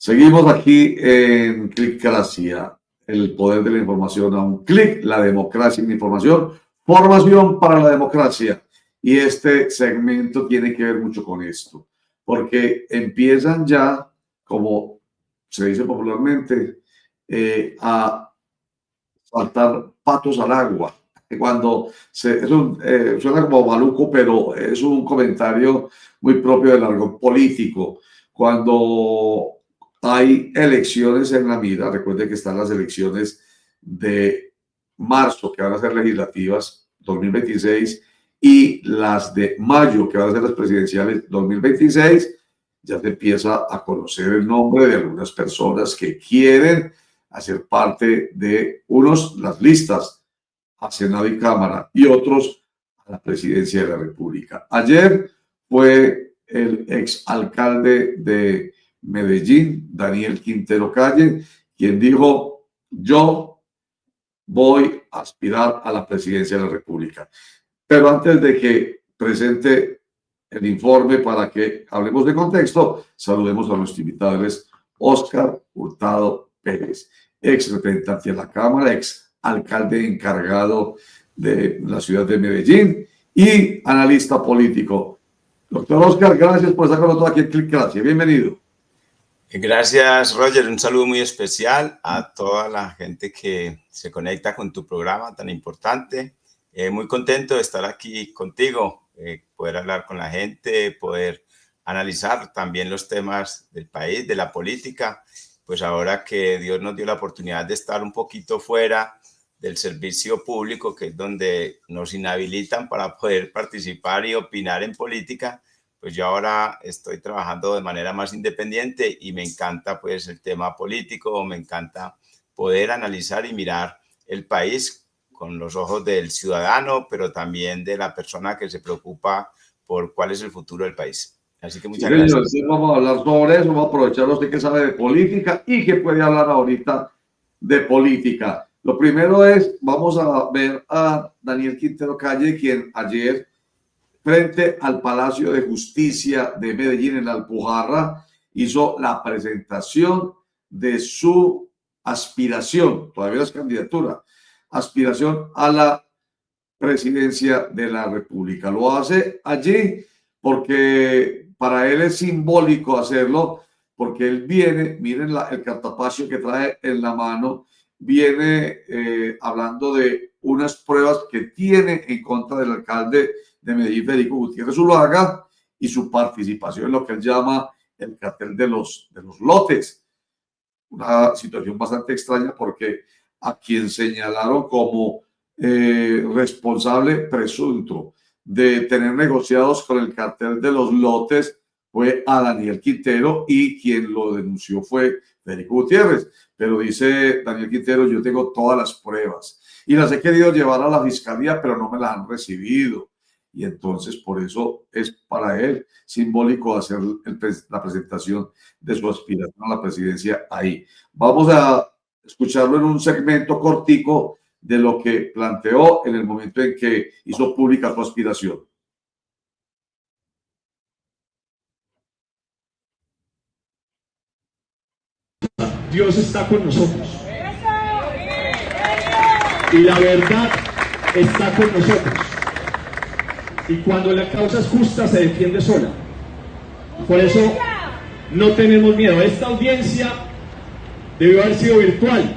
Seguimos aquí en Clickracia, el poder de la información a un clic, la democracia en información, formación para la democracia. Y este segmento tiene que ver mucho con esto, porque empiezan ya, como se dice popularmente, a saltar patos al agua. Suena como maluco, pero es un comentario muy propio del argot político. Cuando hay elecciones en la mira, recuerden que están las elecciones de marzo, que van a ser legislativas 2026, y las de mayo, que van a ser las presidenciales 2026, ya se empieza a conocer el nombre de algunas personas que quieren hacer parte de unos las listas a Senado y Cámara y otros a la presidencia de la República. Ayer fue el exalcalde de Medellín, Daniel Quintero Calle, quien dijo: yo voy a aspirar a la presidencia de la República. Pero antes de que presente el informe para que hablemos de contexto, saludemos a nuestro invitado. Él es Óscar Hurtado Pérez, ex representante de la Cámara, ex alcalde encargado de la ciudad de Medellín y analista político. Doctor Óscar, gracias por estar con nosotros aquí en Clickracia. Bienvenido. Gracias, Roger. Un saludo muy especial a toda la gente que se conecta con tu programa tan importante. Muy contento de estar aquí contigo, poder hablar con la gente, poder analizar también los temas del país, de la política. Pues ahora que Dios nos dio la oportunidad de estar un poquito fuera del servicio público, que es donde nos inhabilitan para poder participar y opinar en política, pues yo ahora estoy trabajando de manera más independiente y me encanta pues el tema político, me encanta poder analizar y mirar el país con los ojos del ciudadano, pero también de la persona que se preocupa por cuál es el futuro del país. Así que muchas gracias. Entonces vamos a hablar sobre eso, vamos a aprovechar usted que sabe de política y que puede hablar ahorita de política. Lo primero es, vamos a ver a Daniel Quintero Calle, quien ayer, frente al Palacio de Justicia de Medellín, en la Alpujarra, hizo la presentación de su aspiración, todavía no es candidatura, aspiración a la presidencia de la República. Lo hace allí porque para él es simbólico hacerlo, porque él viene, miren el cartapacio que trae en la mano, viene hablando de unas pruebas que tiene en contra del alcalde de Medellín, Federico Gutiérrez Zuluaga, y su participación en lo que él llama el cartel de los lotes. Una situación bastante extraña porque a quien señalaron como responsable presunto de tener negociados con el cartel de los lotes fue a Daniel Quintero, y quien lo denunció fue Federico Gutiérrez. Pero dice Daniel Quintero: yo tengo todas las pruebas y las he querido llevar a la fiscalía, pero no me las han recibido. Y entonces por eso es para él simbólico hacer la presentación de su aspiración a la presidencia ahí. Vamos a escucharlo en un segmento cortico de lo que planteó en el momento en que hizo pública su aspiración. Dios está con nosotros. Y la verdad está con nosotros. Y cuando la causa es justa, se defiende sola. Por eso no tenemos miedo. Esta audiencia debió haber sido virtual.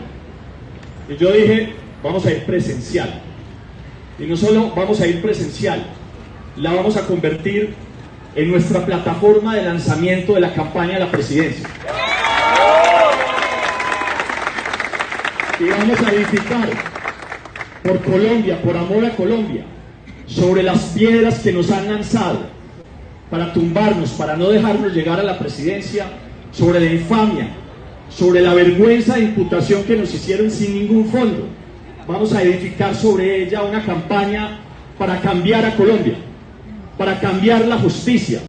Y yo dije, vamos a ir presencial. Y no solo vamos a ir presencial, la vamos a convertir en nuestra plataforma de lanzamiento de la campaña a la presidencia. Y vamos a edificar por Colombia, por amor a Colombia, sobre las piedras que nos han lanzado para tumbarnos, para no dejarnos llegar a la presidencia, sobre la infamia, sobre la vergüenza de imputación que nos hicieron sin ningún fondo. Vamos a edificar sobre ella una campaña para cambiar a Colombia, para cambiar la justicia.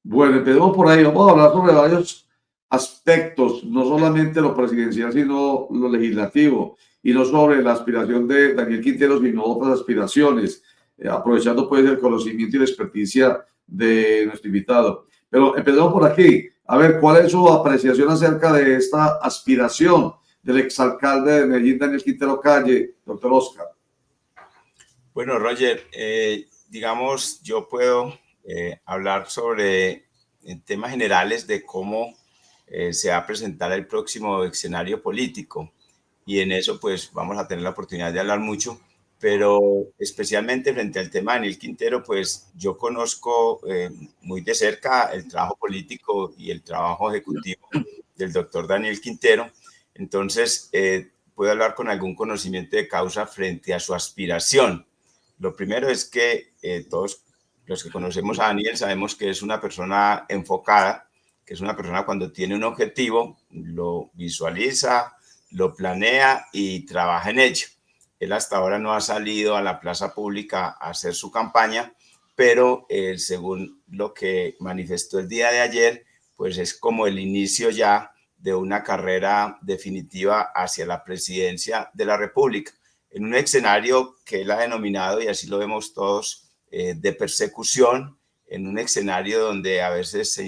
Bueno, empezamos por ahí. Vamos a hablar sobre varios aspectos, no solamente lo presidencial, sino lo legislativo, y no sobre la aspiración de Daniel Quintero, sino otras aspiraciones, aprovechando pues el conocimiento y la experticia de nuestro invitado. Pero empezamos por aquí. A ver, ¿cuál es su apreciación acerca de esta aspiración del exalcalde de Medellín, Daniel Quintero Calle, doctor Oscar? Bueno, Roger, digamos, yo puedo hablar sobre temas generales de cómo se va a presentar el próximo escenario político, y en eso pues vamos a tener la oportunidad de hablar mucho, pero especialmente frente al tema de Daniel Quintero, pues yo conozco muy de cerca el trabajo político y el trabajo ejecutivo del doctor Daniel Quintero. Entonces puedo hablar con algún conocimiento de causa frente a su aspiración. Lo primero es que todos los que conocemos a Daniel sabemos que es una persona enfocada, que es una persona cuando tiene un objetivo, lo visualiza, lo planea y trabaja en ello. Él hasta ahora no ha salido a la plaza pública a hacer su campaña, pero según lo que manifestó el día de ayer, pues es como el inicio ya de una carrera definitiva hacia la presidencia de la República, en un escenario que él ha denominado, y así lo vemos todos, de persecución, en un escenario donde a veces se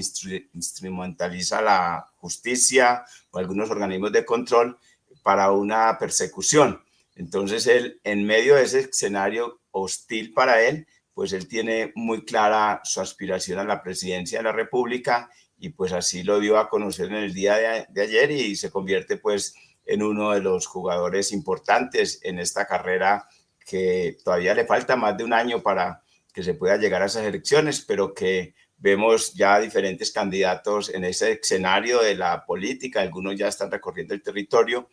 instrumentaliza la justicia o algunos organismos de control para una persecución. Entonces él, en medio de ese escenario hostil para él, pues él tiene muy clara su aspiración a la presidencia de la República, y pues así lo dio a conocer en el día de ayer, y se convierte pues en uno de los jugadores importantes en esta carrera, que todavía le falta más de un año para que se pueda llegar a esas elecciones, pero que vemos ya diferentes candidatos en ese escenario de la política. Algunos ya están recorriendo el territorio,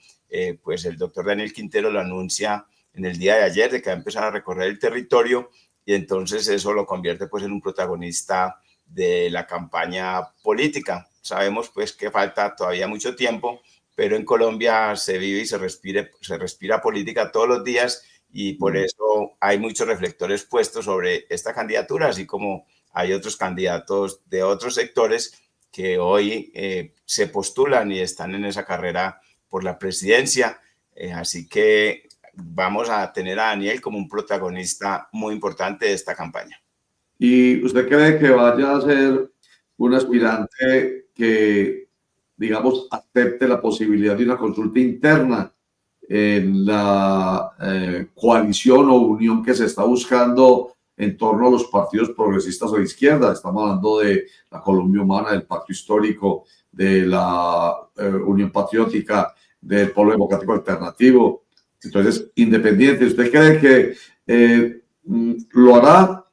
pues el doctor Daniel Quintero lo anuncia en el día de ayer de que va a empezar a recorrer el territorio, y entonces eso lo convierte pues en un protagonista de la campaña política. Sabemos pues que falta todavía mucho tiempo, pero en Colombia se vive y se respira política todos los días, y por eso hay muchos reflectores puestos sobre esta candidatura, así como hay otros candidatos de otros sectores que hoy se postulan y están en esa carrera por la presidencia. Así que vamos a tener a Daniel como un protagonista muy importante de esta campaña. ¿Y usted cree que vaya a ser un aspirante que, digamos, acepte la posibilidad de una consulta interna en la coalición o unión que se está buscando en torno a los partidos progresistas o de izquierda? Estamos hablando de la Colombia Humana, del Pacto Histórico, de la Unión Patriótica, del Polo Democrático Alternativo. Entonces, independiente, ¿usted cree que lo hará?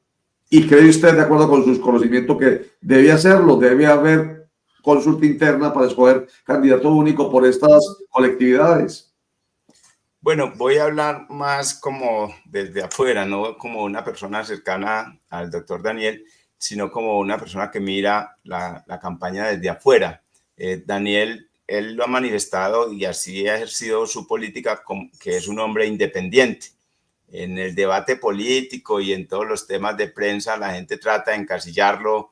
¿Y cree usted, de acuerdo con sus conocimientos, que debe hacerlo? ¿Debe haber consulta interna para escoger candidato único por estas colectividades? Bueno, voy a hablar más como desde afuera, no como una persona cercana al doctor Daniel, sino como una persona que mira la campaña desde afuera. Daniel, él lo ha manifestado y así ha ejercido su política, que es un hombre independiente. En el debate político y en todos los temas de prensa, la gente trata de encasillarlo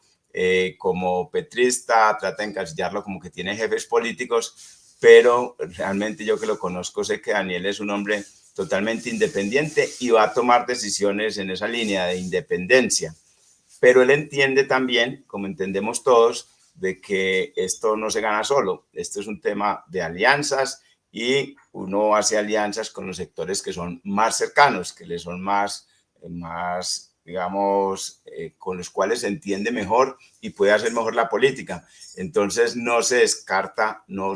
como petrista, trata de encasillarlo como que tiene jefes políticos, pero realmente yo que lo conozco sé que Daniel es un hombre totalmente independiente y va a tomar decisiones en esa línea de independencia. Pero él entiende también, como entendemos todos, de que esto no se gana solo. Esto es un tema de alianzas, y uno hace alianzas con los sectores que son más cercanos, que le son más digamos, con los cuales se entiende mejor y puede hacer mejor la política. Entonces no se descarta, no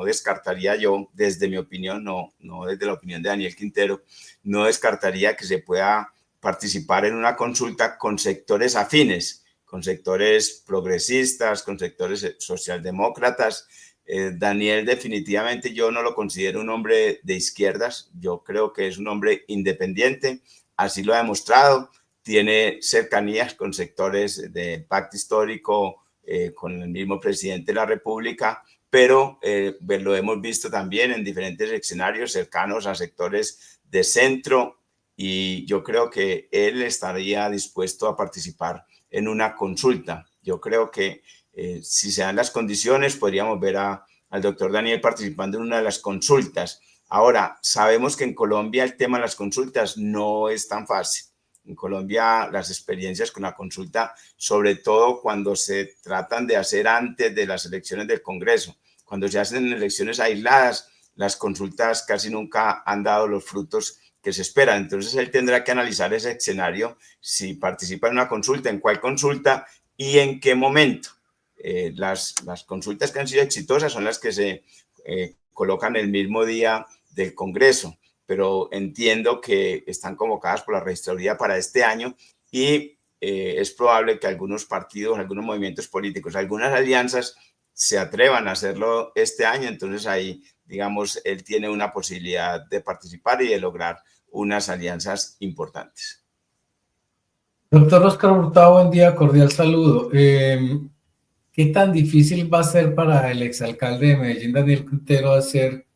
descartaría yo, desde mi opinión, no desde la opinión de Daniel Quintero, no descartaría que se pueda participar en una consulta con sectores afines, con sectores progresistas, con sectores socialdemócratas. Daniel definitivamente yo no lo considero un hombre de izquierdas, yo creo que es un hombre independiente, así lo ha demostrado, tiene cercanías con sectores del Pacto Histórico, con el mismo presidente de la República, pero lo hemos visto también en diferentes escenarios cercanos a sectores de centro, y yo creo que él estaría dispuesto a participar en una consulta. Yo creo que si se dan las condiciones, podríamos ver al doctor Daniel participando en una de las consultas. Ahora, sabemos que en Colombia el tema de las consultas no es tan fácil. En Colombia las experiencias con la consulta, sobre todo cuando se tratan de hacer antes de las elecciones del Congreso, cuando se hacen elecciones aisladas, las consultas casi nunca han dado los frutos que se esperan. Entonces él tendrá que analizar ese escenario, si participa en una consulta, en cuál consulta y en qué momento. Las consultas que han sido exitosas son las que se colocan el mismo día del Congreso, pero entiendo que están convocadas por la registraduría para este año y es probable que algunos partidos, algunos movimientos políticos, algunas alianzas se atrevan a hacerlo este año. Entonces ahí, digamos, él tiene una posibilidad de participar y de lograr unas alianzas importantes. Doctor Oscar Hurtado, buen día, cordial saludo. ¿Qué tan difícil va a ser para el exalcalde de Medellín, Daniel Quintero, hacer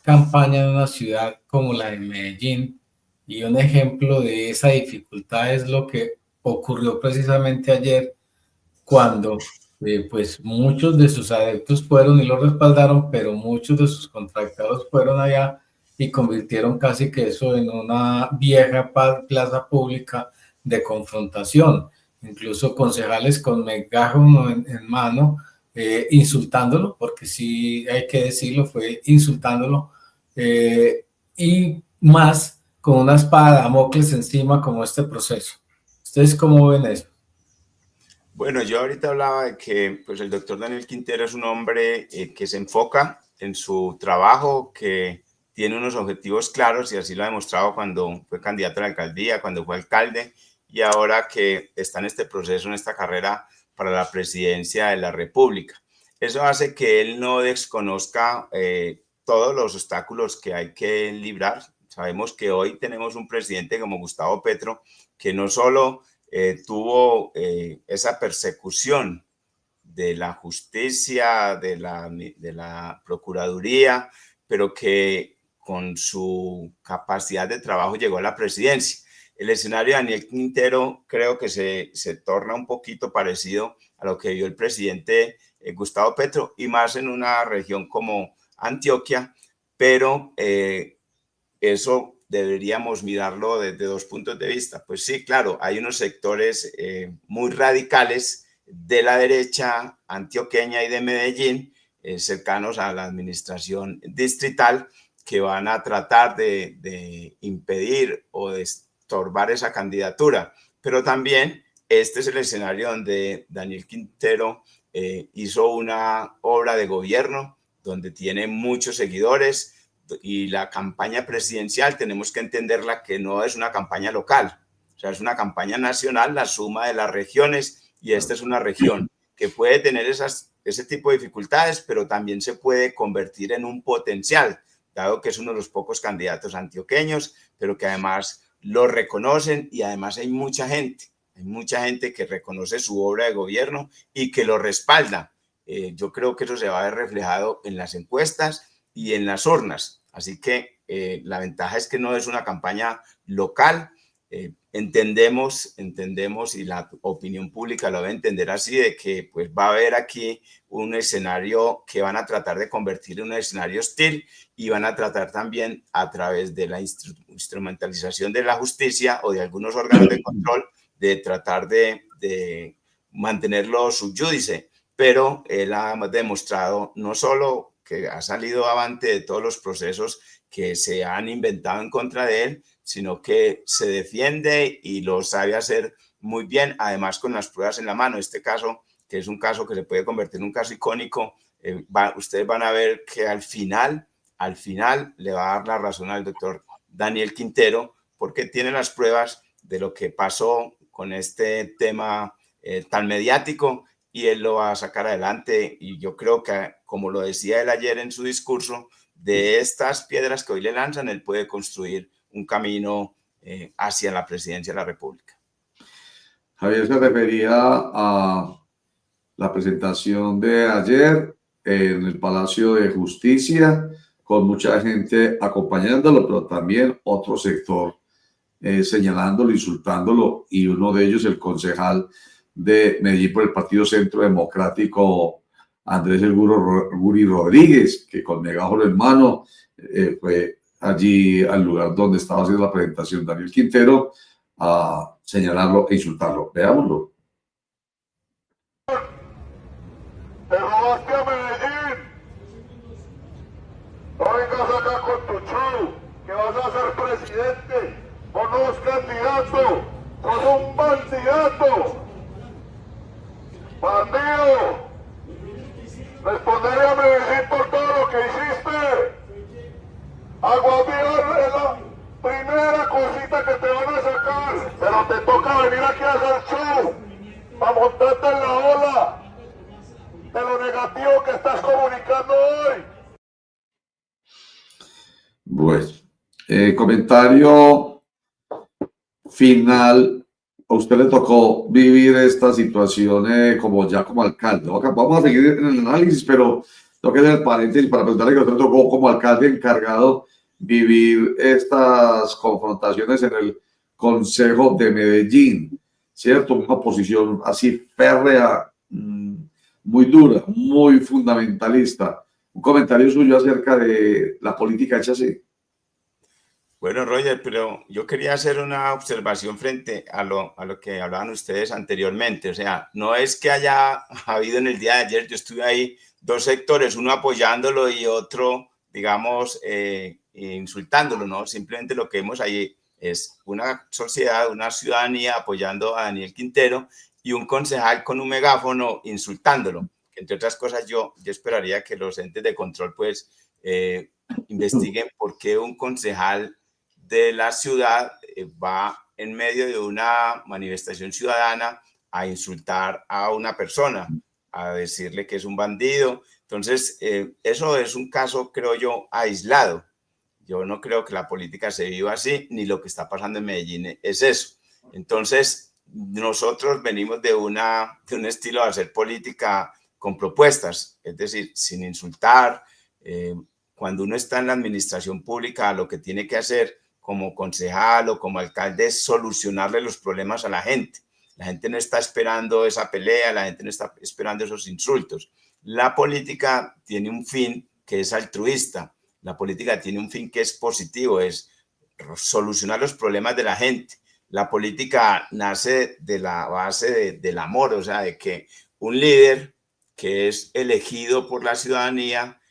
campaña en una ciudad como la de Medellín? Y un ejemplo de esa dificultad es lo que ocurrió precisamente ayer, cuando pues muchos de sus adeptos fueron y lo respaldaron, pero muchos de sus contratados fueron allá y convirtieron casi que eso en una vieja plaza pública de confrontación, incluso concejales con megáfono en mano, insultándolo, porque sí hay que decirlo, fue insultándolo, y más con una espada de Damocles encima, como este proceso. ¿Ustedes cómo ven eso? Bueno, yo ahorita hablaba de que pues, el doctor Daniel Quintero es un hombre que se enfoca en su trabajo, que tiene unos objetivos claros y así lo ha demostrado cuando fue candidato a la alcaldía, cuando fue alcalde y ahora que está en este proceso, en esta carrera para la presidencia de la República. Eso hace que él no desconozca todos los obstáculos que hay que librar. Sabemos que hoy tenemos un presidente como Gustavo Petro que no solo tuvo esa persecución de la justicia, de la procuraduría, pero que con su capacidad de trabajo llegó a la presidencia. El escenario de Daniel Quintero creo que se torna un poquito parecido a lo que vio el presidente Gustavo Petro, y más en una región como Antioquia, pero eso deberíamos mirarlo desde dos puntos de vista. Pues sí, claro, hay unos sectores muy radicales de la derecha antioqueña y de Medellín, cercanos a la administración distrital, que van a tratar de impedir o de estorbar esa candidatura. Pero también este es el escenario donde Daniel Quintero hizo una obra de gobierno, donde tiene muchos seguidores, y la campaña presidencial tenemos que entenderla que no es una campaña local, o sea, es una campaña nacional, la suma de las regiones, y esta es una región que puede tener ese tipo de dificultades, pero también se puede convertir en un potencial, dado que es uno de los pocos candidatos antioqueños, pero que además lo reconocen, y además hay mucha gente que reconoce su obra de gobierno y que lo respalda. Yo creo que eso se va a ver reflejado en las encuestas y en las urnas. Así que la ventaja es que no es una campaña local. Entendemos y la opinión pública lo va a entender así, de que pues va a haber aquí un escenario que van a tratar de convertir en un escenario hostil, y van a tratar también a través de la instrumentalización de la justicia o de algunos órganos de control de tratar de mantenerlo sub judice. Pero él ha demostrado no solo que ha salido avante de todos los procesos que se han inventado en contra de él, sino que se defiende y lo sabe hacer muy bien, además con las pruebas en la mano. Este caso, que es un caso que se puede convertir en un caso icónico, ustedes van a ver que al final le va a dar la razón al doctor Daniel Quintero, porque tiene las pruebas de lo que pasó con este tema tan mediático, y él lo va a sacar adelante. Y yo creo que, como lo decía él ayer en su discurso, de estas piedras que hoy le lanzan, él puede construir un camino hacia la presidencia de la República. Javier se refería a la presentación de ayer en el Palacio de Justicia, con mucha gente acompañándolo, pero también otro sector señalándolo, insultándolo, y uno de ellos el concejal de Medellín por el Partido Centro Democrático, Andrés El Guri Rodríguez, que con megáfono en mano fue allí al lugar donde estaba haciendo la presentación Daniel Quintero, a señalarlo e insultarlo. Veámoslo. Te robaste a Medellín. No vengas acá con tu show, que vas a ser presidente o no es candidato. Sos un bandidato. Bandido. Responderé a Medellín por todo lo que hiciste. Aguadilla es la primera cosita que te van a sacar. Pero te toca venir aquí a hacer show, a montarte en la ola de lo negativo que estás comunicando hoy. Bueno, comentario final. A usted le tocó vivir esta situación como alcalde. Vamos a seguir en el análisis, pero tengo que hacer el paréntesis para preguntarle que a usted le tocó como alcalde encargado vivir estas confrontaciones en el Consejo de Medellín, ¿cierto? Una posición así férrea, muy dura, muy fundamentalista. Un comentario suyo acerca de la política hecha así. Bueno, Roger, pero yo quería hacer una observación frente a lo que hablaban ustedes anteriormente. O sea, no es que haya habido en el día de ayer, yo estuve ahí, dos sectores, uno apoyándolo y otro, digamos, insultándolo, ¿no? Simplemente lo que vemos ahí es una sociedad, una ciudadanía apoyando a Daniel Quintero y un concejal con un megáfono insultándolo. Entre otras cosas, yo esperaría que los entes de control, pues, investiguen por qué un concejal de la ciudad va en medio de una manifestación ciudadana a insultar a una persona, a decirle que es un bandido. Entonces, eso es un caso, creo yo, aislado. Yo no creo que la política se viva así, ni lo que está pasando en Medellín es eso. Entonces, nosotros venimos de un estilo de hacer política con propuestas, es decir, sin insultar. Cuando uno está en la administración pública, lo que tiene que hacer como concejal o como alcalde es solucionarle los problemas a la gente. La gente no está esperando esa pelea, la gente no está esperando esos insultos. La política tiene un fin que es altruista, la política tiene un fin que es positivo, es solucionar los problemas de la gente. La política nace de la base del amor, o sea, de que un líder que es elegido por la ciudadanía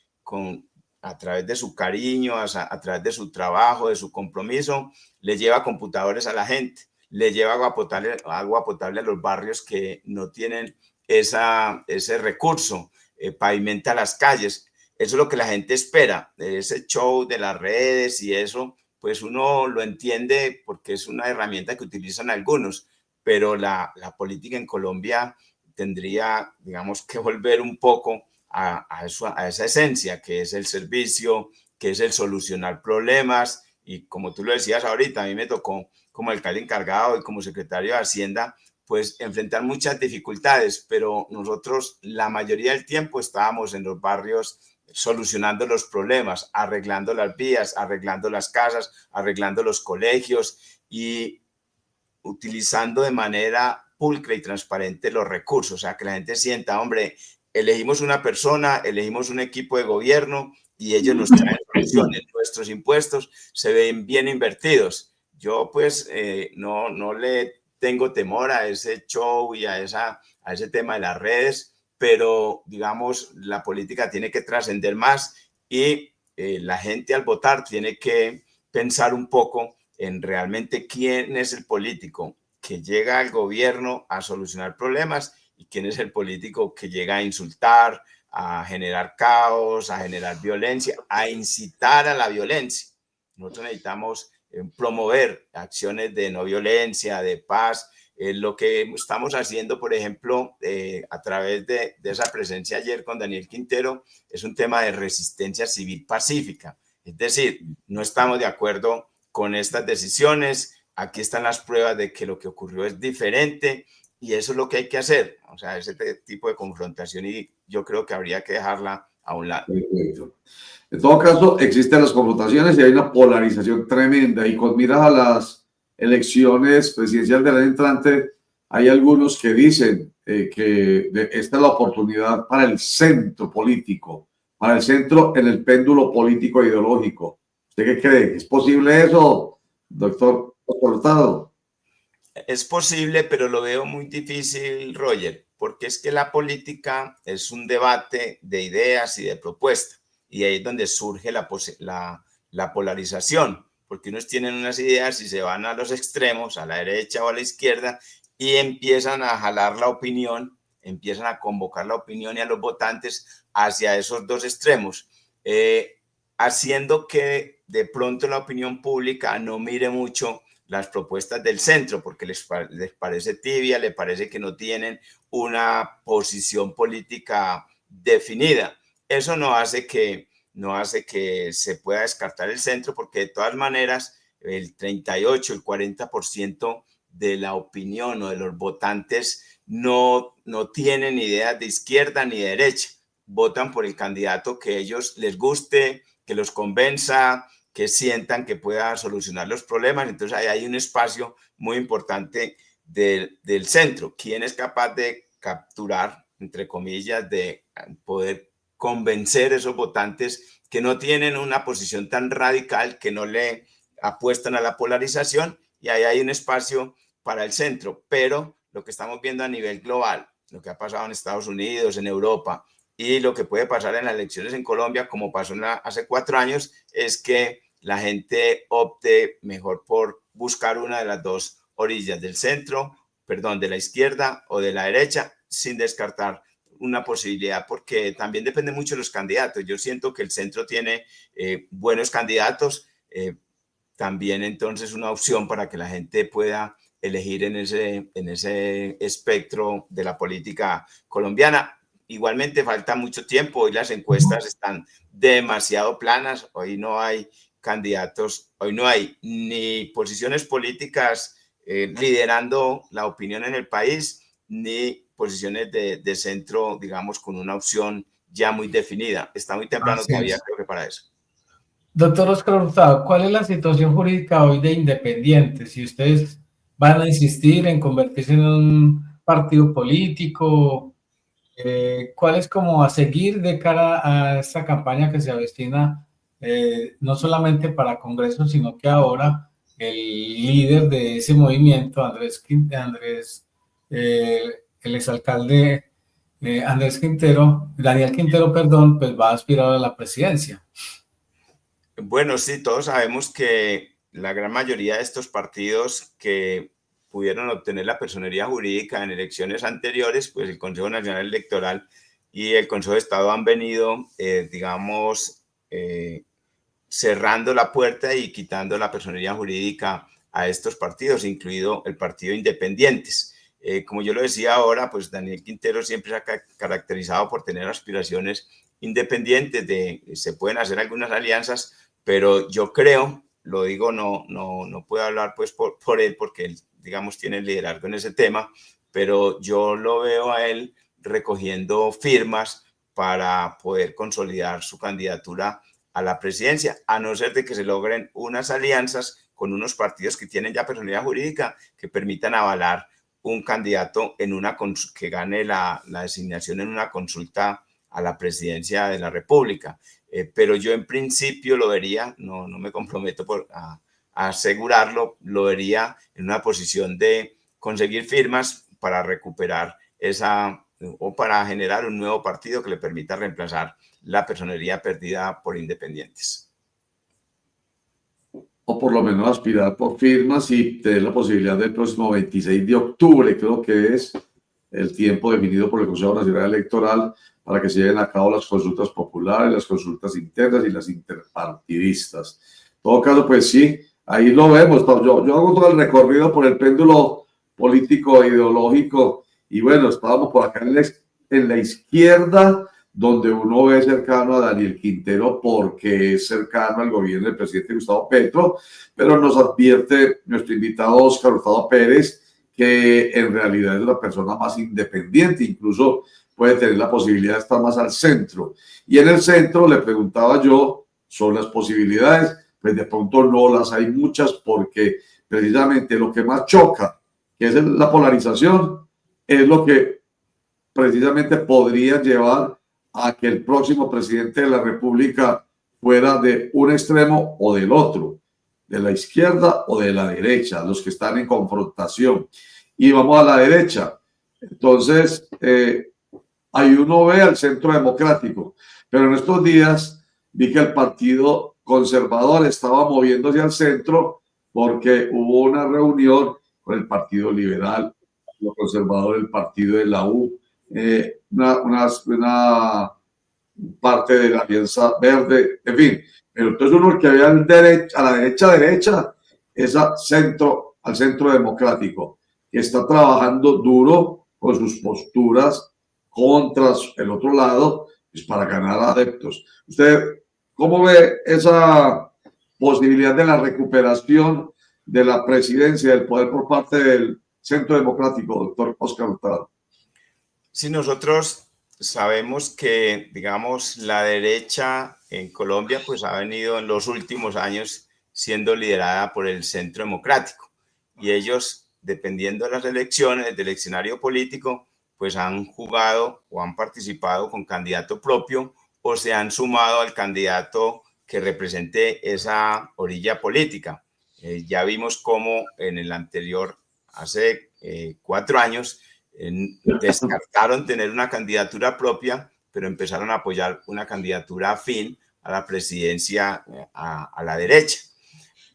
a través de su cariño, a través de su trabajo, de su compromiso, le lleva computadores a la gente, le lleva agua potable a los barrios que no tienen ese recurso, pavimenta las calles. Eso es lo que la gente espera. Ese show de las redes y eso, pues uno lo entiende porque es una herramienta que utilizan algunos, pero la política en Colombia tendría, digamos, que volver un poco a esa esencia, que es el servicio, que es el solucionar problemas. Y como tú lo decías ahorita, a mí me tocó como alcalde encargado y como secretario de Hacienda, pues enfrentar muchas dificultades, pero nosotros la mayoría del tiempo estábamos en los barrios solucionando los problemas, arreglando las vías, arreglando las casas, arreglando los colegios y utilizando de manera pulcra y transparente los recursos, o sea, que la gente sienta, hombre, elegimos una persona, elegimos un equipo de gobierno y ellos nos traen soluciones. Nuestros impuestos se ven bien invertidos. Yo pues no le tengo temor a ese show y a ese tema de las redes, pero digamos la política tiene que trascender más y la gente al votar tiene que pensar un poco en realmente quién es el político que llega al gobierno a solucionar problemas y quién es el político que llega a insultar, a generar caos, a generar violencia, a incitar a la violencia. Nosotros necesitamos promover acciones de no violencia, de paz. Lo que estamos haciendo, por ejemplo, a través de esa presencia ayer con Daniel Quintero, es un tema de resistencia civil pacífica. Es decir, no estamos de acuerdo con estas decisiones. Aquí están las pruebas de que lo que ocurrió es diferente. Y eso es lo que hay que hacer, o sea, ese tipo de confrontación y yo creo que habría que dejarla a un lado. Perfecto. En todo caso, existen las confrontaciones y hay una polarización tremenda y con miras a las elecciones presidenciales del año entrante, hay algunos que dicen que esta es la oportunidad para el centro político, para el centro en el péndulo político e ideológico. ¿Usted qué cree? ¿Es posible eso, doctor Hurtado? Es posible, pero lo veo muy difícil, Roger, porque es que la política es un debate de ideas y de propuestas, y ahí es donde surge la polarización, porque unos tienen unas ideas y se van a los extremos, a la derecha o a la izquierda, y empiezan a jalar la opinión, empiezan a convocar la opinión y a los votantes hacia esos dos extremos, haciendo que de pronto la opinión pública no mire mucho las propuestas del centro, porque les parece tibia, les parece que no tienen una posición política definida. Eso no hace que se pueda descartar el centro, porque de todas maneras el 38, el 40% de la opinión o de los votantes no tienen ideas de izquierda ni de derecha. Votan por el candidato que a ellos les guste, que los convenza, que sientan que pueda solucionar los problemas. Entonces ahí hay un espacio muy importante del centro. ¿Quién es capaz de capturar, entre comillas, de poder convencer a esos votantes que no tienen una posición tan radical, que no le apuestan a la polarización? Y ahí hay un espacio para el centro. Pero lo que estamos viendo a nivel global, lo que ha pasado en Estados Unidos, en Europa, y lo que puede pasar en las elecciones en Colombia, como pasó hace 4 años, es que la gente opte mejor por buscar una de las dos orillas del centro, perdón, de la izquierda o de la derecha, sin descartar una posibilidad, porque también depende mucho de los candidatos. Yo siento que el centro tiene buenos candidatos, también entonces una opción para que la gente pueda elegir en ese espectro de la política colombiana. Igualmente falta mucho tiempo, hoy las encuestas están demasiado planas, hoy no hay candidatos, hoy no hay ni posiciones políticas liderando la opinión en el país, ni posiciones de centro, digamos, con una opción ya muy definida. Está muy temprano todavía, creo que para eso. Doctor Oscar Hurtado, ¿cuál es la situación jurídica hoy de Independiente? Si ustedes van a insistir en convertirse en un partido político, ¿cuál es como a seguir de cara a esta campaña que se avecina, no solamente para Congreso, sino que ahora el líder de ese movimiento, el exalcalde Daniel Quintero, perdón, pues va a aspirar a la presidencia? Bueno, sí, todos sabemos que la gran mayoría de estos partidos que pudieron obtener la personería jurídica en elecciones anteriores, pues el Consejo Nacional Electoral y el Consejo de Estado han venido, cerrando la puerta y quitando la personería jurídica a estos partidos, incluido el Partido Independientes. Como yo lo decía ahora, pues Daniel Quintero siempre se ha caracterizado por tener aspiraciones independientes, se pueden hacer algunas alianzas, pero yo creo, lo digo, no puedo hablar pues por él, porque él, digamos, tiene liderazgo en ese tema, pero yo lo veo a él recogiendo firmas para poder consolidar su candidatura a la presidencia, a no ser de que se logren unas alianzas con unos partidos que tienen ya personalidad jurídica que permitan avalar un candidato que gane la designación en una consulta a la presidencia de la República. Pero yo en principio lo vería, no me comprometo a asegurarlo, lo vería en una posición de conseguir firmas para recuperar o para generar un nuevo partido que le permita reemplazar la personería perdida por Independientes. O por lo menos aspirar por firmas y tener la posibilidad del próximo 26 de octubre, creo que es el tiempo definido por el Consejo Nacional Electoral para que se lleven a cabo las consultas populares, las consultas internas y las interpartidistas. En todo caso, pues sí, ahí lo vemos. Yo hago todo el recorrido por el péndulo político e ideológico y bueno, estábamos por acá en la izquierda, donde uno ve cercano a Daniel Quintero porque es cercano al gobierno del presidente Gustavo Petro, pero nos advierte nuestro invitado Óscar Hurtado Pérez que en realidad es una persona más independiente, incluso puede tener la posibilidad de estar más al centro. Y en el centro le preguntaba yo sobre las posibilidades, pues de pronto no las hay muchas porque precisamente lo que más choca, que es la polarización, es lo que precisamente podría llevar a que el próximo presidente de la República fuera de un extremo o del otro. de la izquierda o de la derecha, los que están en confrontación. Y vamos a la derecha. Entonces, ahí uno ve al Centro Democrático, pero en estos días vi que el Partido Conservador estaba moviéndose al centro porque hubo una reunión con el Partido Liberal, los conservadores, el Partido de la U, una parte de la Alianza Verde, en fin. Pero entonces uno que había a la derecha, es al centro democrático, que está trabajando duro con sus posturas contra el otro lado, pues para ganar adeptos. ¿Usted cómo ve esa posibilidad de la recuperación de la presidencia del poder por parte del Centro Democrático, doctor Óscar Hurtado? Sí, nosotros sabemos que, digamos, la derecha en Colombia pues ha venido en los últimos años siendo liderada por el Centro Democrático, y ellos, dependiendo de las elecciones, del escenario político, pues han jugado o han participado con candidato propio o se han sumado al candidato que represente esa orilla política. Ya vimos cómo en el anterior, hace 4 años, descartaron tener una candidatura propia, pero empezaron a apoyar una candidatura afín a la presidencia a la derecha.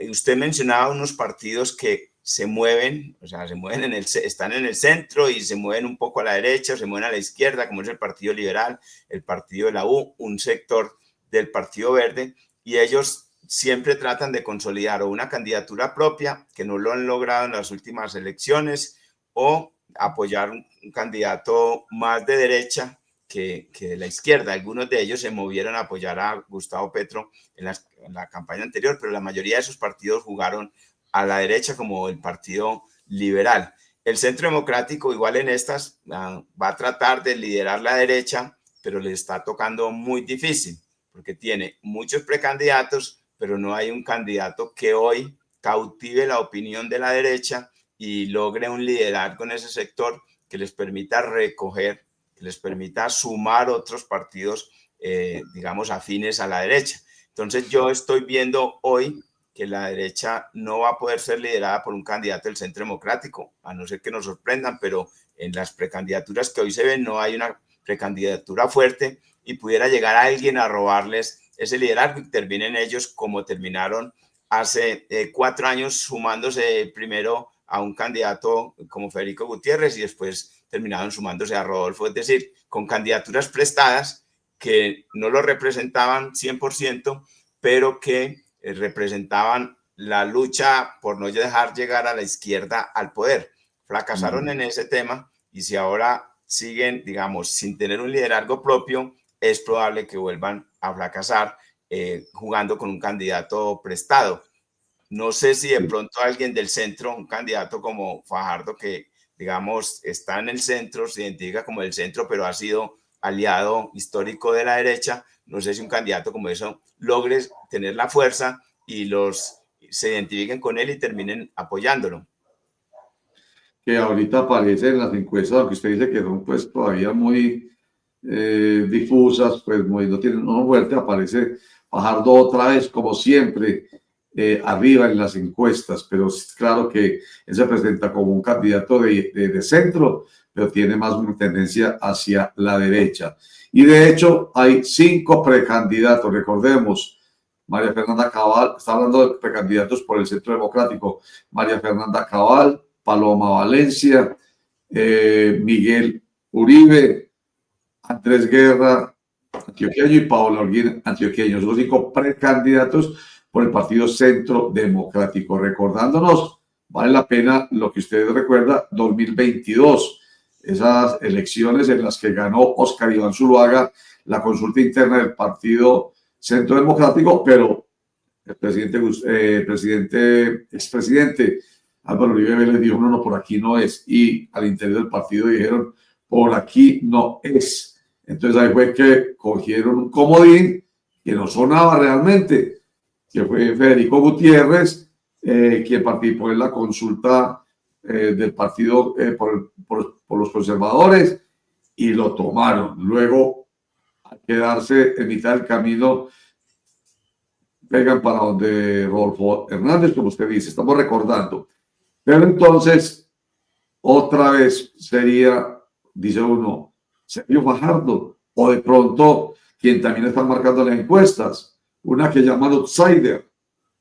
Usted mencionaba unos partidos que se mueven, o sea, están en el centro y se mueven un poco a la derecha o se mueven a la izquierda, como es el Partido Liberal, el Partido de la U, un sector del Partido Verde, y ellos siempre tratan de consolidar o una candidatura propia, que no lo han logrado en las últimas elecciones, o apoyar un candidato más de derecha que de la izquierda. Algunos de ellos se movieron a apoyar a Gustavo Petro en la campaña anterior, pero la mayoría de esos partidos jugaron a la derecha, como el Partido Liberal. El Centro Democrático, igual en estas, va a tratar de liderar la derecha, pero le está tocando muy difícil, porque tiene muchos precandidatos, pero no hay un candidato que hoy cautive la opinión de la derecha y logre un liderazgo en ese sector que les permita recoger, que les permita sumar otros partidos, digamos, afines a la derecha. Entonces yo estoy viendo hoy que la derecha no va a poder ser liderada por un candidato del Centro Democrático, a no ser que nos sorprendan, pero en las precandidaturas que hoy se ven no hay una precandidatura fuerte y pudiera llegar a alguien a robarles ese liderazgo y terminen ellos como terminaron hace 4 años, sumándose primero a un candidato como Federico Gutiérrez y después terminaron sumándose a Rodolfo, es decir, con candidaturas prestadas que no lo representaban 100%, pero que representaban la lucha por no dejar llegar a la izquierda al poder. Fracasaron en ese tema y si ahora siguen, digamos, sin tener un liderazgo propio, es probable que vuelvan a fracasar jugando con un candidato prestado. No sé si de pronto alguien del centro, un candidato como Fajardo, que digamos está en el centro, se identifica como el centro, pero ha sido aliado histórico de la derecha, no sé si un candidato como eso logre tener la fuerza y se identifiquen con él y terminen apoyándolo. Que ahorita aparece en las encuestas, aunque usted dice que son pues todavía muy difusas, pues no tienen una fuerte, aparece Fajardo otra vez, como siempre, arriba en las encuestas, pero es claro que él se presenta como un candidato de centro, pero tiene más una tendencia hacia la derecha. Y de hecho hay 5 precandidatos, recordemos, María Fernanda Cabal, está hablando de precandidatos por el Centro Democrático, María Fernanda Cabal, Paloma Valencia, Miguel Uribe, Andrés Guerra, antioqueño, y Paola Holguín, antioqueño. Son 5 precandidatos por el Partido Centro Democrático. Recordándonos, vale la pena lo que usted recuerda, 2022, esas elecciones en las que ganó Óscar Iván Zuluaga la consulta interna del Partido Centro Democrático, pero el expresidente Álvaro Uribe Vélez dijo, no, por aquí no es, y al interior del partido dijeron, por aquí no es. Entonces ahí fue que cogieron un comodín que no sonaba realmente, que fue Federico Gutiérrez, quien participó en la consulta del partido por los conservadores, y lo tomaron. Luego, al quedarse en mitad del camino, pegan para donde Rodolfo Hernández, como usted dice, estamos recordando. Pero entonces, otra vez sería, dice uno, Sergio Fajardo, o de pronto quien también está marcando las encuestas, una que llaman Outsider,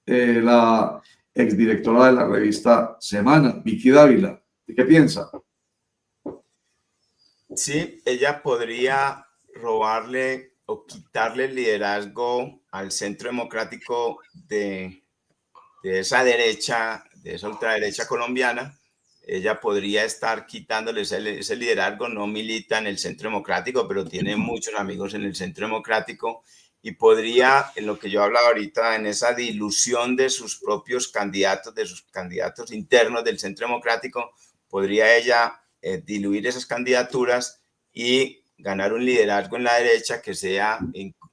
la exdirectora de la revista Semana, Vicky Dávila. ¿Qué piensa? Sí, ella podría robarle o quitarle el liderazgo al Centro Democrático de esa derecha, de esa ultraderecha colombiana. Ella podría estar quitándole ese liderazgo. No milita en el Centro Democrático, pero tiene muchos amigos en el Centro Democrático y podría, en lo que yo hablaba ahorita, en esa dilución de sus propios candidatos, de sus candidatos internos del Centro Democrático, podría ella diluir esas candidaturas y ganar un liderazgo en la derecha que sea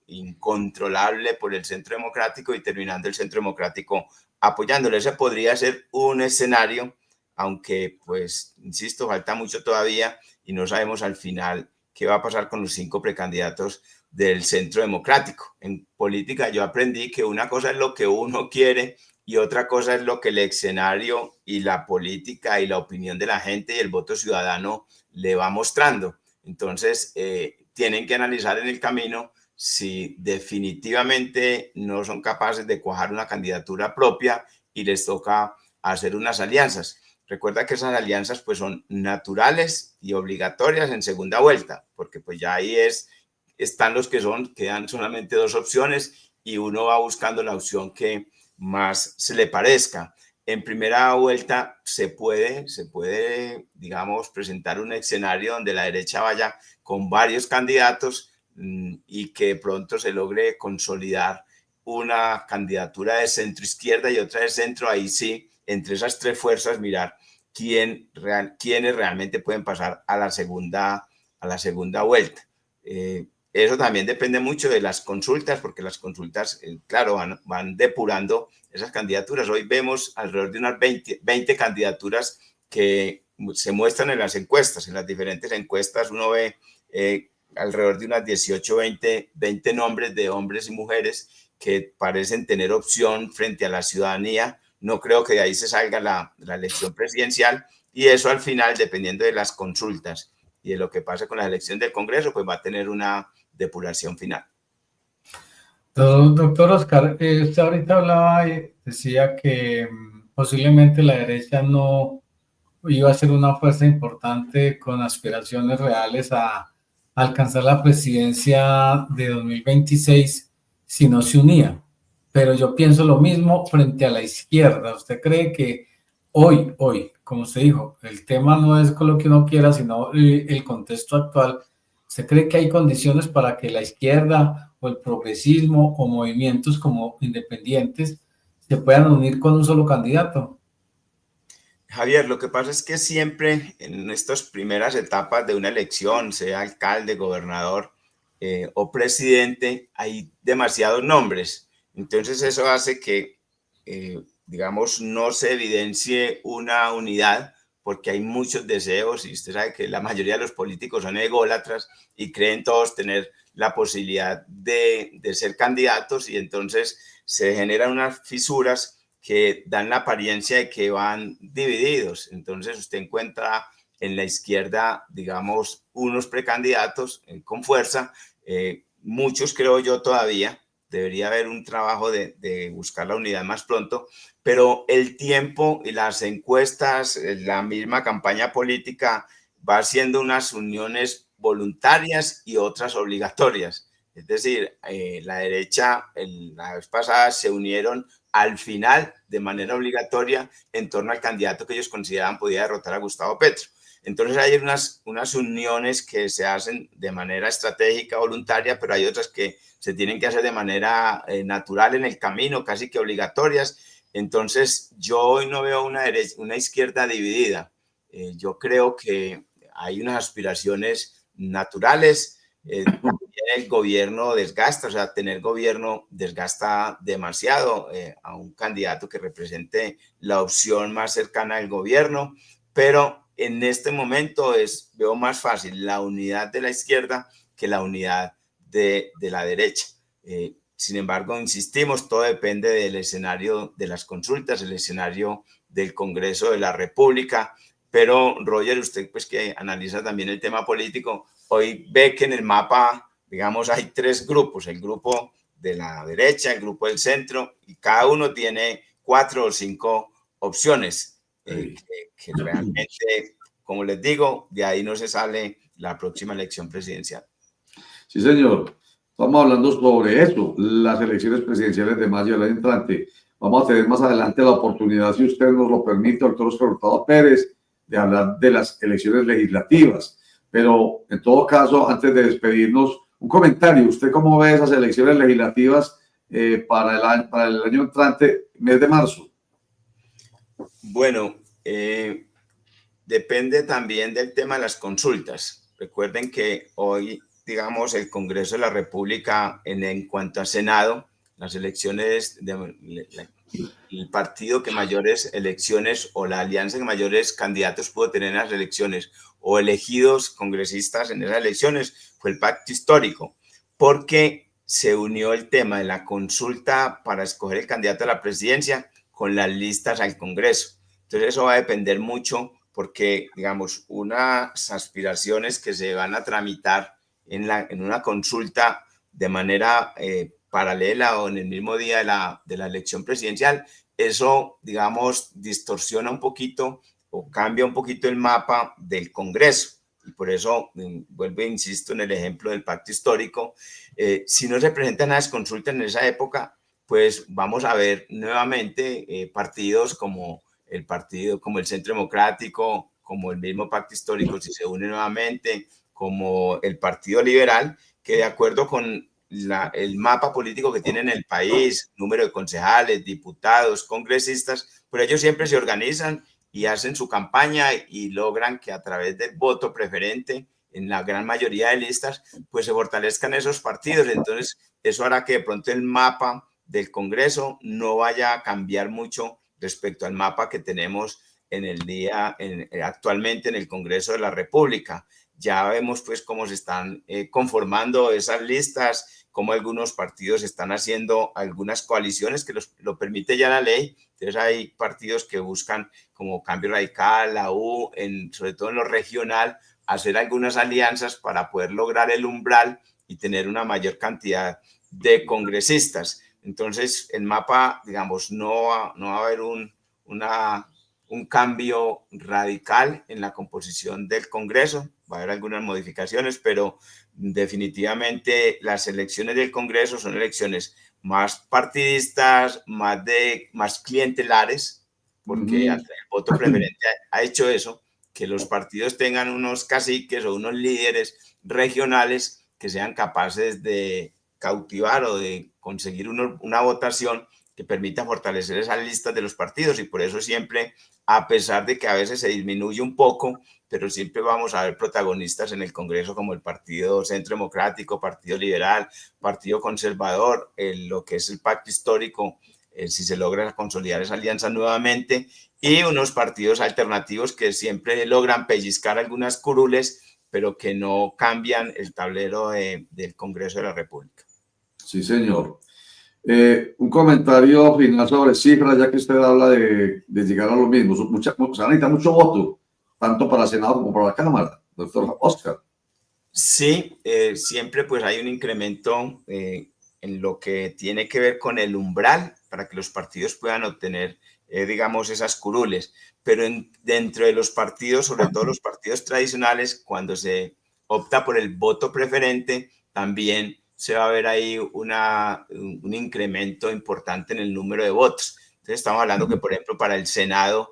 incontrolable por el Centro Democrático y terminando el Centro Democrático apoyándole. Ese podría ser un escenario, aunque, pues, insisto, falta mucho todavía y no sabemos al final qué va a pasar con los 5 precandidatos del Centro Democrático. En política yo aprendí que una cosa es lo que uno quiere y otra cosa es lo que el escenario y la política y la opinión de la gente y el voto ciudadano le va mostrando. Entonces, tienen que analizar en el camino si definitivamente no son capaces de cuajar una candidatura propia y les toca hacer unas alianzas. Recuerda que esas alianzas pues son naturales y obligatorias en segunda vuelta, porque pues ya ahí están los que quedan solamente 2 opciones y uno va buscando la opción que más se le parezca. En primera vuelta se puede, digamos, presentar un escenario donde la derecha vaya con varios candidatos y que pronto se logre consolidar una candidatura de centro izquierda y otra de centro. Ahí sí, entre esas 3 fuerzas, mirar quiénes realmente pueden pasar a la segunda vuelta. Eso también depende mucho de las consultas, porque las consultas, claro, van depurando esas candidaturas. Hoy vemos alrededor de unas 20 candidaturas que se muestran en las encuestas. En las diferentes encuestas uno ve alrededor de unas 18, 20 nombres de hombres y mujeres que parecen tener opción frente a la ciudadanía. No creo que de ahí se salga la elección presidencial, y eso al final, dependiendo de las consultas y de lo que pase con la elección del Congreso, pues va a tener una depuración final. Doctor Oscar, usted ahorita hablaba y decía que posiblemente la derecha no iba a ser una fuerza importante con aspiraciones reales a alcanzar la presidencia de 2026 si no se unía. Pero yo pienso lo mismo frente a la izquierda. ¿Usted cree que hoy, como usted dijo, el tema no es con lo que uno quiera, sino el contexto actual? ¿Usted cree que hay condiciones para que la izquierda o el progresismo o movimientos como independientes se puedan unir con un solo candidato? Javier, lo que pasa es que siempre en estas primeras etapas de una elección, sea alcalde, gobernador o presidente, hay demasiados nombres. Entonces eso hace que, digamos, no se evidencie una unidad, porque hay muchos deseos y usted sabe que la mayoría de los políticos son ególatras y creen todos tener la posibilidad de ser candidatos, y entonces se generan unas fisuras que dan la apariencia de que van divididos. Entonces usted encuentra en la izquierda, digamos, unos precandidatos con fuerza, muchos creo yo todavía. Debería haber un trabajo de buscar la unidad más pronto, pero el tiempo y las encuestas, la misma campaña política va haciendo unas uniones voluntarias y otras obligatorias. Es decir, la derecha la vez pasada se unieron al final de manera obligatoria en torno al candidato que ellos consideraban podía derrotar a Gustavo Petro. Entonces hay unas uniones que se hacen de manera estratégica, voluntaria, pero hay otras que se tienen que hacer de manera natural en el camino, casi que obligatorias. Entonces yo hoy no veo una izquierda dividida. Yo creo que hay unas aspiraciones naturales. El gobierno desgasta, o sea, tener gobierno desgasta demasiado a un candidato que represente la opción más cercana al gobierno, pero en este momento veo más fácil la unidad de la izquierda que la unidad de la derecha. Sin embargo, insistimos, todo depende del escenario de las consultas, el escenario del Congreso de la República. Pero, Roger, usted pues que analiza también el tema político, hoy ve que en el mapa, digamos, hay tres grupos: el grupo de la derecha, el grupo del centro, y cada uno tiene 4 o 5 opciones, que realmente, como les digo, de ahí no se sale la próxima elección presidencial. Sí, señor. Estamos hablando sobre eso, las elecciones presidenciales de mayo del año entrante. Vamos a tener más adelante la oportunidad, si usted nos lo permite, doctor Oscar Hurtado Pérez, de hablar de las elecciones legislativas. Pero en todo caso, antes de despedirnos, un comentario. ¿Usted cómo ve esas elecciones legislativas para el año entrante, mes de marzo? Bueno, depende también del tema de las consultas. Recuerden que hoy, digamos, el Congreso de la República, en cuanto a Senado, las elecciones, el partido que mayores elecciones o la alianza que mayores candidatos pudo tener en las elecciones o elegidos congresistas en esas elecciones fue el Pacto Histórico, porque se unió el tema de la consulta para escoger el candidato a la presidencia con las listas al Congreso. Entonces eso va a depender mucho porque, digamos, unas aspiraciones que se van a tramitar en una consulta de manera paralela o en el mismo día de la elección presidencial, eso, digamos, distorsiona un poquito o cambia un poquito el mapa del Congreso. Y por eso, vuelvo e insisto en el ejemplo del Pacto Histórico, si no se presentan las consultas en esa época, pues vamos a ver nuevamente partidos como el Centro Democrático, como el mismo Pacto Histórico, si se une nuevamente, como el Partido Liberal, que de acuerdo con el mapa político que tiene en el país, número de concejales, diputados, congresistas, pues ellos siempre se organizan y hacen su campaña y logran que a través del voto preferente en la gran mayoría de listas, pues se fortalezcan esos partidos. Entonces, eso hará que de pronto el mapa del Congreso no vaya a cambiar mucho respecto al mapa que tenemos actualmente en el Congreso de la República. Ya vemos pues cómo se están conformando esas listas, cómo algunos partidos están haciendo algunas coaliciones que lo permite ya la ley. Entonces hay partidos que buscan, como Cambio Radical, la U, sobre todo en lo regional, hacer algunas alianzas para poder lograr el umbral y tener una mayor cantidad de congresistas. Entonces el mapa, digamos, no va a haber un cambio radical en la composición del Congreso. Va a haber algunas modificaciones, pero definitivamente las elecciones del Congreso son elecciones más partidistas, más clientelares, porque el voto preferente ha hecho eso, que los partidos tengan unos caciques o unos líderes regionales que sean capaces de cautivar o de conseguir una votación que permita fortalecer esas listas de los partidos. Y por eso siempre, a pesar de que a veces se disminuye un poco, pero siempre vamos a ver protagonistas en el Congreso como el Partido Centro Democrático, Partido Liberal, Partido Conservador, lo que es el Pacto Histórico, si se logra consolidar esa alianza nuevamente, y unos partidos alternativos que siempre logran pellizcar algunas curules, pero que no cambian el tablero del Congreso de la República. Sí, señor. Un comentario final sobre cifras, ya que usted habla de llegar a lo mismo. Se necesita mucho voto, tanto para el Senado como para la Cámara, doctor Oscar. Sí, siempre pues hay un incremento en lo que tiene que ver con el umbral para que los partidos puedan obtener, digamos, esas curules. Pero dentro de los partidos, sobre todo los partidos tradicionales, cuando se opta por el voto preferente, también se va a ver ahí un incremento importante en el número de votos. Entonces estamos hablando que, por ejemplo, para el Senado,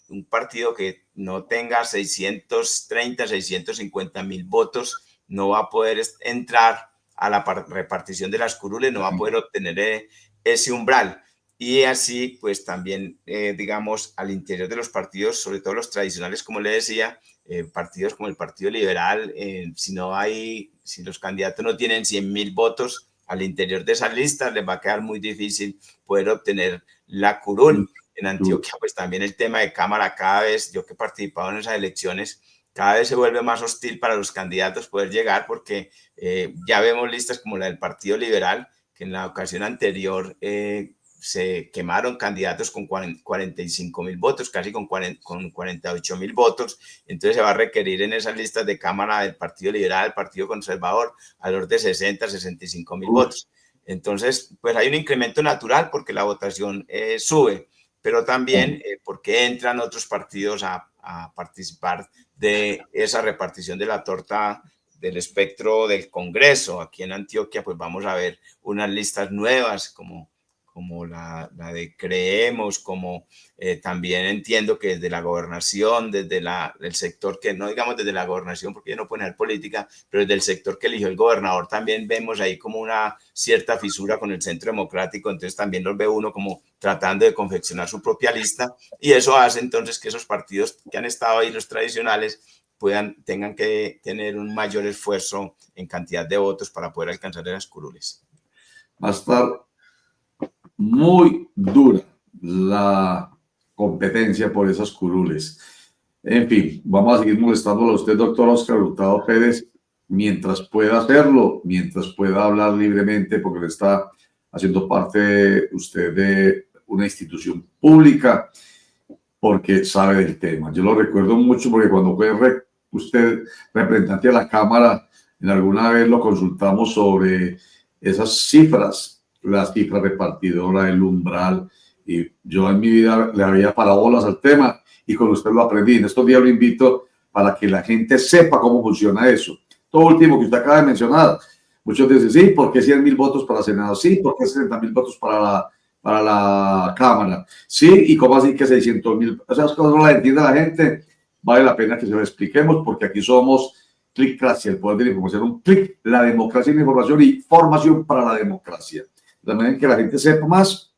un partido que no tenga 630, 650 mil votos no va a poder entrar a la repartición de las curules, no va a poder obtener ese umbral. Y así, pues también, digamos, al interior de los partidos, sobre todo los tradicionales, como le decía, partidos como el Partido Liberal, si los candidatos no tienen 100.000 votos al interior de esas listas, les va a quedar muy difícil poder obtener la curul. En Antioquia, pues también el tema de Cámara, cada vez, yo que he participado en esas elecciones, cada vez se vuelve más hostil para los candidatos poder llegar, porque ya vemos listas como la del Partido Liberal, que en la ocasión anterior se quemaron candidatos con 45.000 votos, casi con 48.000 votos. Entonces se va a requerir en esas listas de Cámara del Partido Liberal, del Partido Conservador, alrededor de 65.000 votos. Entonces, pues hay un incremento natural porque la votación sube, pero también porque entran otros partidos a participar de esa repartición de la torta del espectro del Congreso. Aquí en Antioquia, pues vamos a ver unas listas nuevas como la de Creemos, como también entiendo que desde la gobernación, desde el sector que, no digamos desde la gobernación porque yo no puedo hacer política, pero desde el sector que eligió el gobernador también vemos ahí como una cierta fisura con el Centro Democrático, entonces también los ve uno como tratando de confeccionar su propia lista, y eso hace entonces que esos partidos que han estado ahí, los tradicionales, tengan que tener un mayor esfuerzo en cantidad de votos para poder alcanzar esas curules. Va a estar muy dura la competencia por esas curules. En fin, vamos a seguir molestándolo a usted, doctor Óscar Hurtado Pérez, mientras pueda hacerlo, mientras pueda hablar libremente, porque le está haciendo parte usted de una institución pública, porque sabe del tema. Yo lo recuerdo mucho porque cuando fue usted representante de la Cámara, en alguna vez lo consultamos sobre esas cifras, la cifra repartidora, el umbral, y yo en mi vida le había parado bolas al tema y con usted lo aprendí. En estos días lo invito para que la gente sepa cómo funciona eso. Todo último que usted acaba de mencionar, muchos dicen, sí, ¿por qué 100.000 votos para el Senado? Sí, ¿por qué 60.000 votos para la Cámara? Sí, ¿y cómo así que 600.000? Esas cosas no las entiende la gente. Vale la pena que se lo expliquemos porque aquí somos Clicracia, el poder de la información, un clic, la democracia y la información y formación para la democracia. De manera en que la gente sepa más,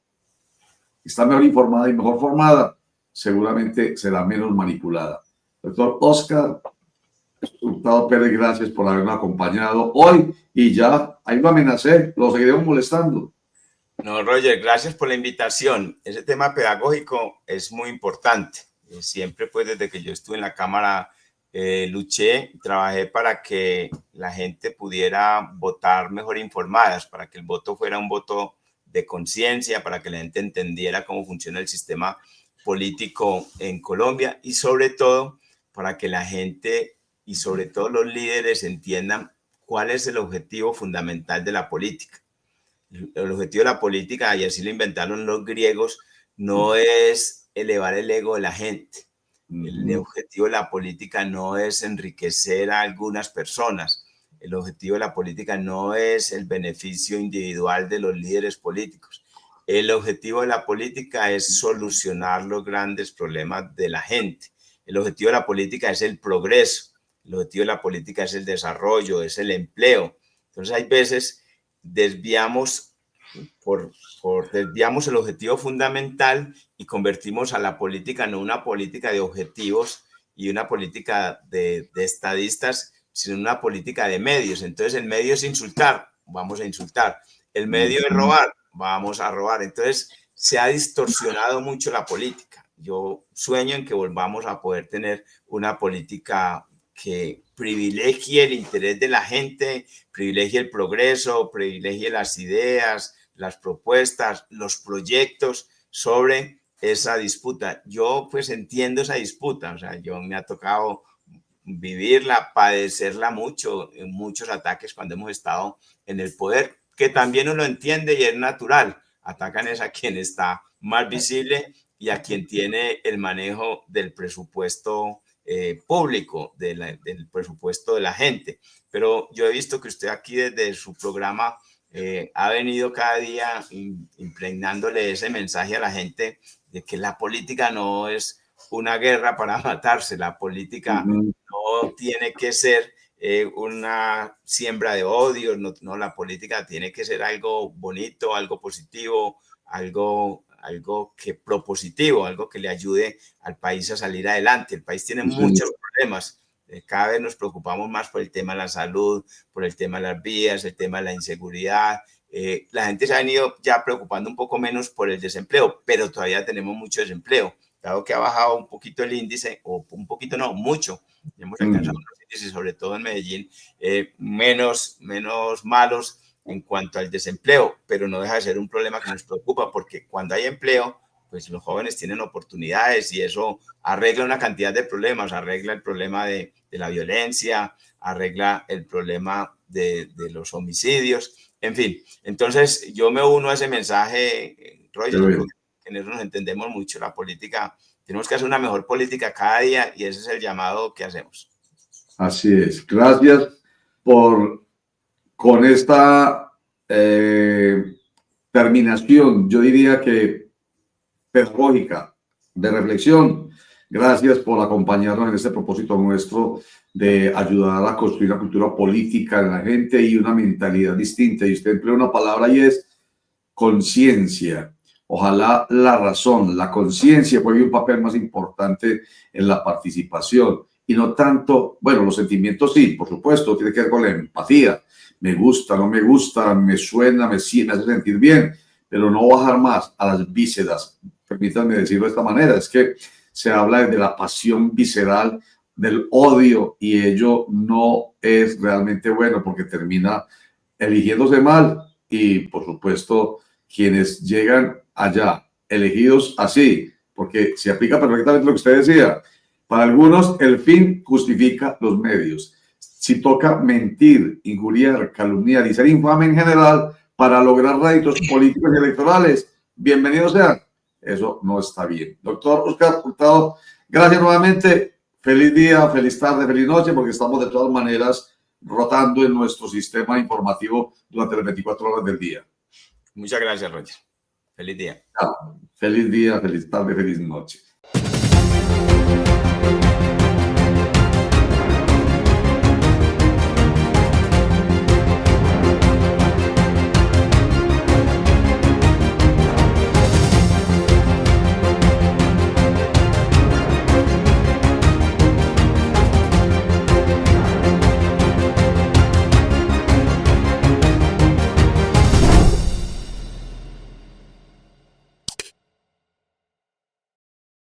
está mejor informada y mejor formada, seguramente será menos manipulada. Doctor Óscar Hurtado Pérez, gracias por habernos acompañado hoy y ya, ahí lo amenacé, lo seguiremos molestando. No, Roger, gracias por la invitación. Ese tema pedagógico es muy importante. Siempre, pues, desde que yo estuve en la Cámara, luché, trabajé para que la gente pudiera votar mejor informadas, para que el voto fuera un voto de conciencia, para que la gente entendiera cómo funciona el sistema político en Colombia y sobre todo para que la gente y sobre todo los líderes entiendan cuál es el objetivo fundamental de la política. El objetivo de la política, y así lo inventaron los griegos, no es elevar el ego de la gente. El objetivo de la política no es enriquecer a algunas personas. El objetivo de la política no es el beneficio individual de los líderes políticos. El objetivo de la política es solucionar los grandes problemas de la gente. El objetivo de la política es el progreso. El objetivo de la política es el desarrollo, es el empleo. Entonces hay veces desviamos el objetivo fundamental y convertimos a la política en una política de objetivos y una política de estadistas, sino una política de medios. Entonces el medio es insultar, vamos a insultar. El medio es robar, vamos a robar. Entonces se ha distorsionado mucho la política. Yo sueño en que volvamos a poder tener una política que privilegie el interés de la gente, privilegie el progreso, privilegie las ideas, las propuestas, los proyectos sobre esa disputa. Yo pues entiendo esa disputa, o sea, yo me ha tocado vivirla, padecerla mucho, en muchos ataques cuando hemos estado en el poder, que también uno entiende y es natural. Atacan es a quien está más visible y a quien tiene el manejo del presupuesto público, del presupuesto de la gente. Pero yo he visto que usted aquí desde su programa ha venido cada día impregnándole ese mensaje a la gente de que la política no es una guerra para matarse, la política no tiene que ser una siembra de odio, no, la política tiene que ser algo bonito, algo positivo, algo que propositivo, algo que le ayude al país a salir adelante. El país tiene muchos problemas. Cada vez nos preocupamos más por el tema de la salud, por el tema de las vías, el tema de la inseguridad. La gente se ha venido ya preocupando un poco menos por el desempleo, pero todavía tenemos mucho desempleo. Dado que ha bajado un poquito el índice, o un poquito no, mucho. Hemos alcanzado unos índices, sobre todo en Medellín, menos malos en cuanto al desempleo, pero no deja de ser un problema que nos preocupa porque cuando hay empleo, pues los jóvenes tienen oportunidades y eso arregla una cantidad de problemas, arregla el problema de la violencia, arregla el problema de los homicidios, en fin. Entonces yo me uno a ese mensaje, Roger, yo creo que en eso nos entendemos mucho, la política, tenemos que hacer una mejor política cada día y ese es el llamado que hacemos. Así es. Gracias con esta terminación, yo diría que pedagógica, de reflexión. Gracias por acompañarnos en este propósito nuestro de ayudar a construir una cultura política en la gente y una mentalidad distinta. Y usted emplea una palabra y es conciencia. Ojalá la razón, la conciencia juegue un papel más importante en la participación y no tanto, bueno, los sentimientos sí, por supuesto, tiene que ver con la empatía. Me gusta, no me gusta, me suena, me hace sentir bien, pero no bajar más a las vísceras. Permítanme decirlo de esta manera, es que se habla de la pasión visceral, del odio, y ello no es realmente bueno porque termina eligiéndose mal y, por supuesto, quienes llegan allá elegidos así, porque se aplica perfectamente lo que usted decía. Para algunos, el fin justifica los medios. Si toca mentir, injuriar, calumniar y ser infame en general para lograr réditos políticos y electorales, bienvenidos sean. Eso no está bien. Doctor Oscar Hurtado, gracias nuevamente. Feliz día, feliz tarde, feliz noche, porque estamos de todas maneras rotando en nuestro sistema informativo durante las 24 horas del día. Muchas gracias, Roger. Feliz día. Feliz día, feliz tarde, feliz noche.